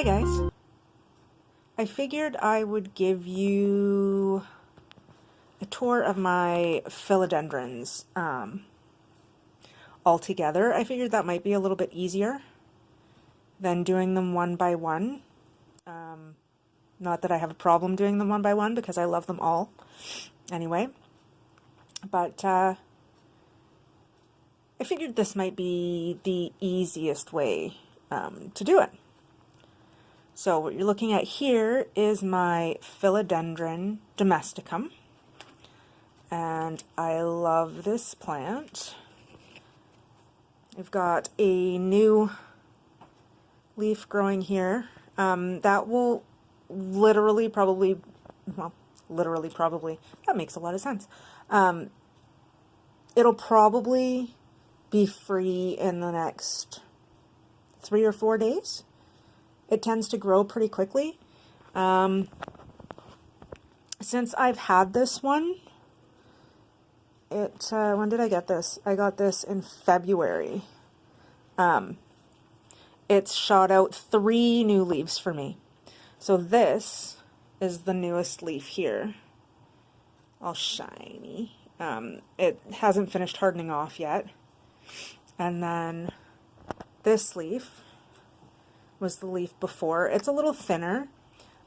Hi guys. I figured I would give you a tour of my philodendrons all together. I figured that might be a little bit easier than doing them one by one. Not that I have a problem doing them one by one because I love them all anyway. But I figured this might be the easiest way to do it. So what you're looking at here is my Philodendron domesticum, and I love this plant. I've got a new leaf growing here that will literally probably, that makes a lot of sense. It'll probably be free in the next 3 or 4 days. It tends to grow pretty quickly. Since I've had this one, when did I get this? I got this in February. It's shot out 3 new leaves for me. So this is the newest leaf here. All shiny. It hasn't finished hardening off yet. And then this leaf was the leaf before. It's a little thinner.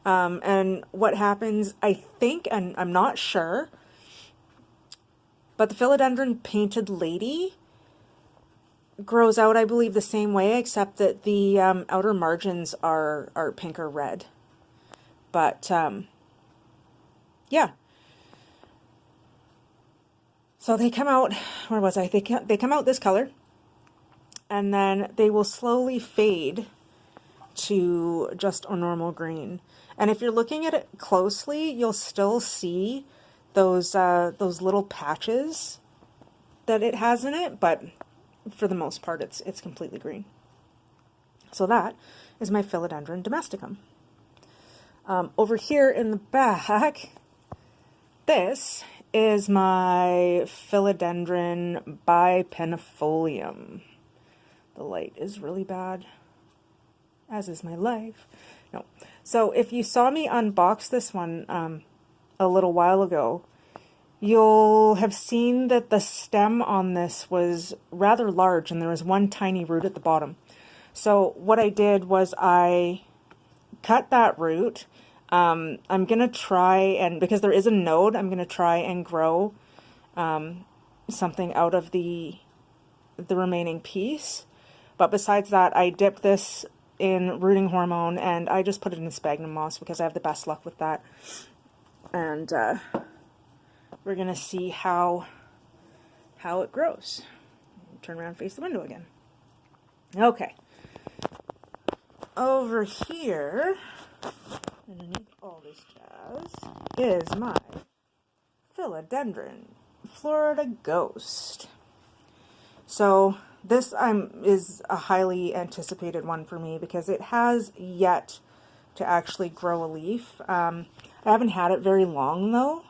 And what happens, I think, and I'm not sure, but the Philodendron Painted Lady grows out, I believe, the same way, except that the outer margins are pink or red. But, yeah. So they come out, where was I? They come out this color, and then they will slowly fade to just a normal green. And if you're looking at it closely, you'll still see those little patches that it has in it, but for the most part it's completely green. So that is my Philodendron domesticum. Over here in the back, this is my Philodendron bipennifolium. The light is really bad, as is my life. No. So if you saw me unbox this one a little while ago, you'll have seen that the stem on this was rather large and there was one tiny root at the bottom. So what I did was I cut that root. I'm going to try, and because there is a node, I'm going to try and grow something out of the remaining piece. But besides that, I dipped this in rooting hormone, and I just put it in sphagnum moss because I have the best luck with that. And we're gonna see how it grows. Turn around and face the window again. Okay. Over here, underneath all this jazz, is my Philodendron Florida Ghost. So this is a highly anticipated one for me because it has yet to actually grow a leaf. I haven't had it very long though.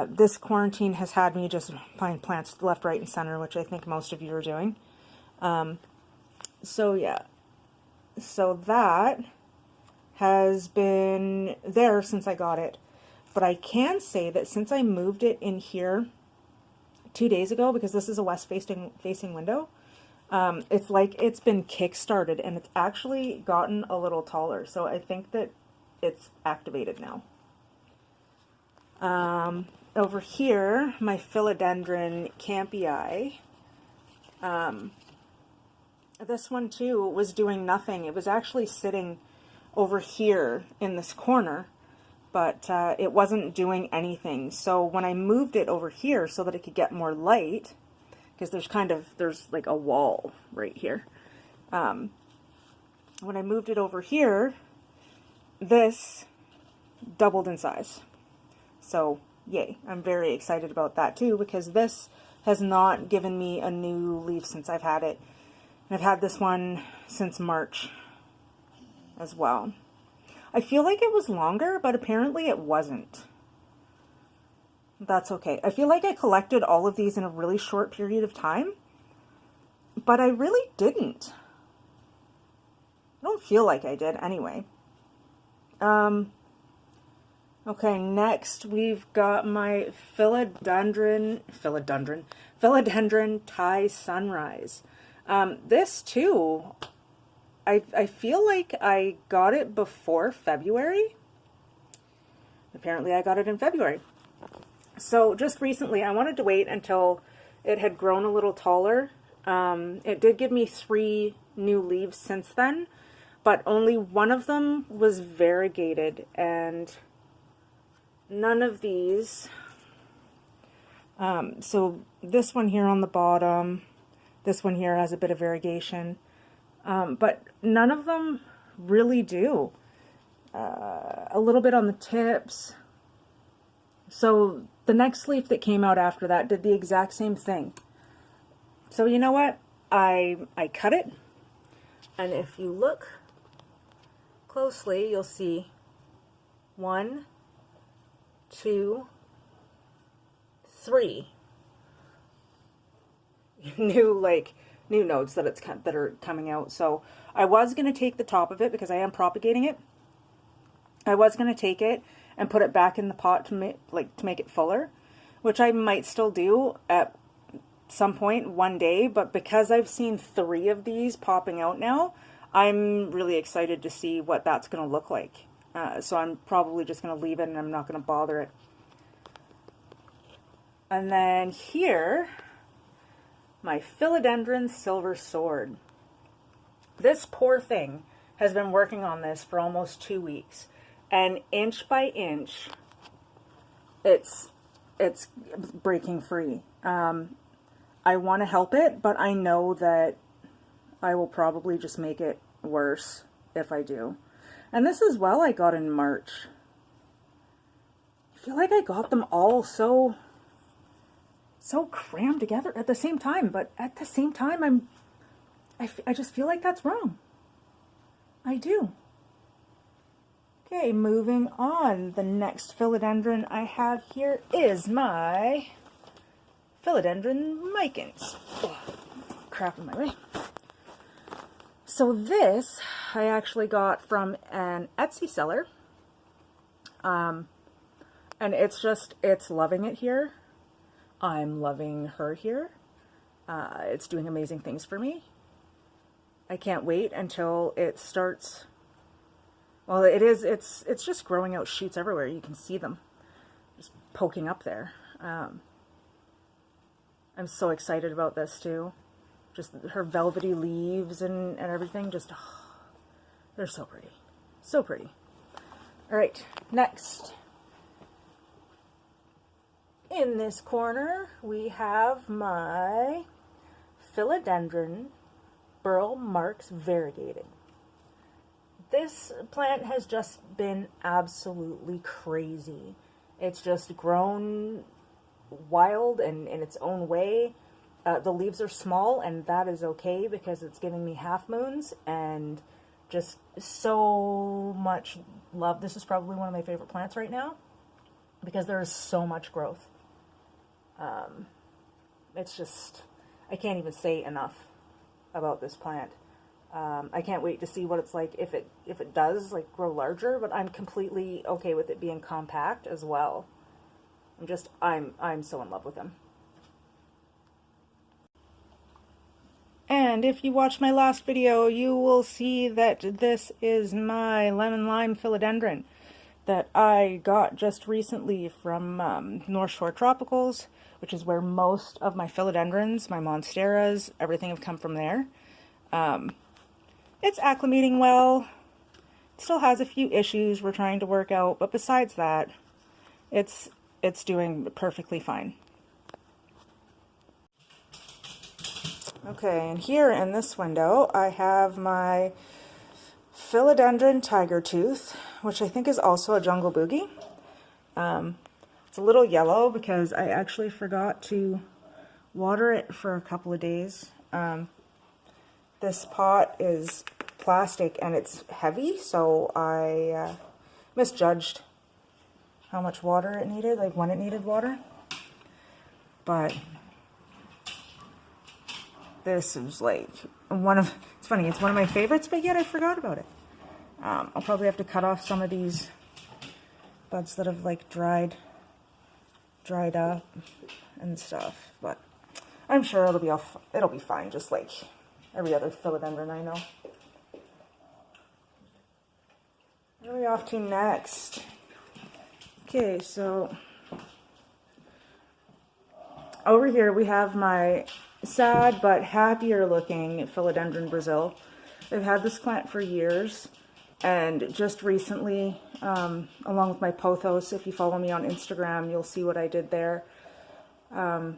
This quarantine has had me just find plants left, right, and center, which I think most of you are doing. So yeah, so that has been there since I got it. But I can say that since I moved it in here 2 days ago, because this is a west-facing window, it's like it's been kick-started, and it's actually gotten a little taller. So I think that it's activated now. Over here, my Philodendron campi-ii. This one too was doing nothing. It was actually sitting over here in this corner, but it wasn't doing anything. So when I moved it over here so that it could get more light, because there's like a wall right here. When I moved it over here, this doubled in size. So yay, I'm very excited about that too, because this has not given me a new leaf since I've had it. And I've had this one since March as well. I feel like it was longer, but apparently it wasn't. That's okay. I feel like I collected all of these in a really short period of time, but I really didn't. I don't don't feel like I did anyway. Okay, next we've got my Philodendron Thai Sunrise. This too, I feel like I got it before February. Apparently I got it in February. So just recently, I wanted to wait until it had grown a little taller. It did give me 3 new leaves since then, but only one of them was variegated, and none of these. So this one here on the bottom, this one here has a bit of variegation, but none of them really do. A little bit on the tips. So the next leaf that came out after that did the exact same thing. So you know what? I cut it, and if you look closely, you'll see 1, 2, 3 new nodes that are coming out. So I was going to take the top of it because I am propagating it. I was going to take it and put it back in the pot to make it fuller, which I might still do at some point one day, but because I've seen 3 of these popping out now, I'm really excited to see what that's going to look like. So I'm probably just going to leave it, and I'm not going to bother it. And then here, my Philodendron Silver Sword. This poor thing has been working on this for almost 2 weeks, and inch by inch, it's breaking free. I want to help it, but I know that I will probably just make it worse if I do. And this as well I got in March. I feel like I got them all so crammed together at the same time, but at the same time I just feel like that's wrong. I do. Okay, moving on. The next philodendron I have here is my Philodendron Micans. Oh, crap in my way. So this I actually got from an Etsy seller. And it's loving it here. I'm loving her here. It's doing amazing things for me. I can't wait until it starts. Well, it's just growing out shoots everywhere. You can see them just poking up there. I'm so excited about this too. Just her velvety leaves and everything. Just, oh, they're so pretty. So pretty. All right, next. In this corner, we have my Philodendron Burl Marks Variegated. This plant has just been absolutely crazy. It's just grown wild and in its own way. The leaves are small, and that is okay because it's giving me half moons and just so much love. This is probably one of my favorite plants right now because there is so much growth. It's just, I can't even say enough about this plant. I can't wait to see what it's like if it does like grow larger, but I'm completely okay with it being compact as well. I'm so in love with them. And if you watched my last video, you will see that this is my lemon lime philodendron that I got just recently from North Shore Tropicals, which is where most of my philodendrons, my monsteras, everything have come from there. It's acclimating well. It still has a few issues we're trying to work out, but besides that, it's doing perfectly fine. Okay, and here in this window, I have my Philodendron Tiger Tooth, which I think is also a jungle boogie. It's a little yellow because I actually forgot to water it for a couple of days. This pot is plastic and it's heavy, so I misjudged how much water it needed, like when it needed water. But This is like it's funny, it's one of my favorites, but yet I forgot about it. I'll probably have to cut off some of these buds that have like dried up and stuff, but I'm sure it'll be fine, just like every other philodendron I know. Where are we off to next? Okay, so over here we have my sad but happier looking Philodendron Brazil. I've had this plant for years, and just recently, along with my pothos, if you follow me on Instagram, you'll see what I did there. I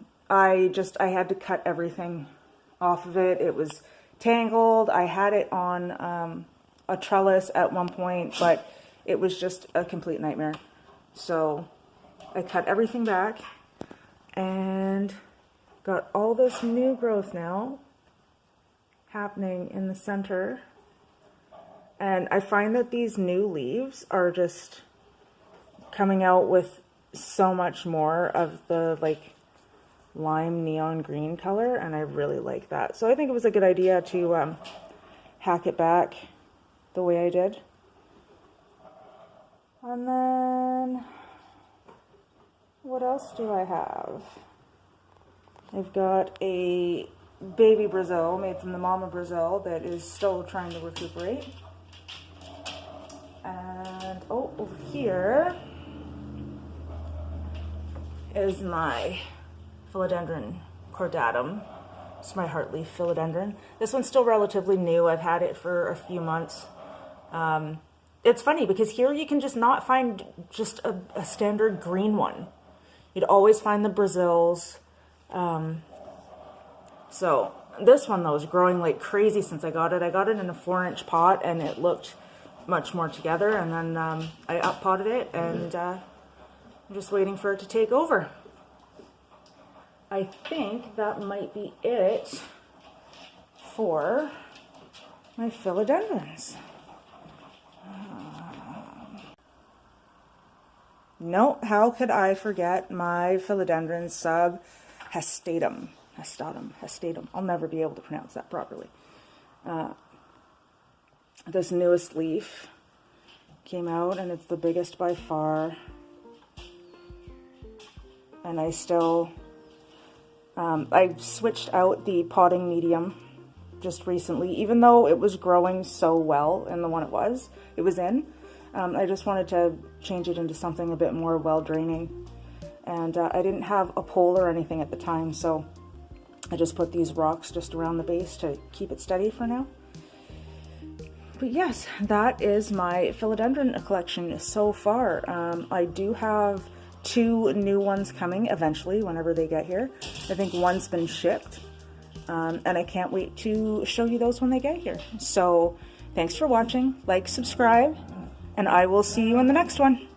had to cut everything off of it. It was tangled. I had it on a trellis at one point, but it was just a complete nightmare. So I cut everything back and got all this new growth now happening in the center. And I find that these new leaves are just coming out with so much more of the like lime neon green color, and I really like that. So I think it was a good idea to hack it back the way I did. And then what else do I have? I've got a baby Brazil made from the mama Brazil that is still trying to recuperate. And over here is my Philodendron cordatum. It's my heartleaf philodendron. This one's still relatively new. I've had it for a few months. It's funny because here you can just not find just a standard green one. You'd always find the Brazils. So this one though is growing like crazy since I got it. I got it in a 4-inch pot and it looked much more together, and then I up-potted it, and I'm just waiting for it to take over. I think that might be it for my philodendrons. No, how could I forget my philodendron subhastatum? Hastatum. I'll never be able to pronounce that properly. This newest leaf came out, and it's the biggest by far. And I still, I switched out the potting medium just recently, even though it was growing so well in the one it was in. I just wanted to change it into something a bit more well-draining. And I didn't have a pole or anything at the time, so I just put these rocks just around the base to keep it steady for now. But yes, that is my philodendron collection so far. I do have 2 new ones coming eventually whenever they get here. I think one's been shipped, and I can't wait to show you those when they get here. So thanks for watching, like, subscribe, and I will see you in the next one.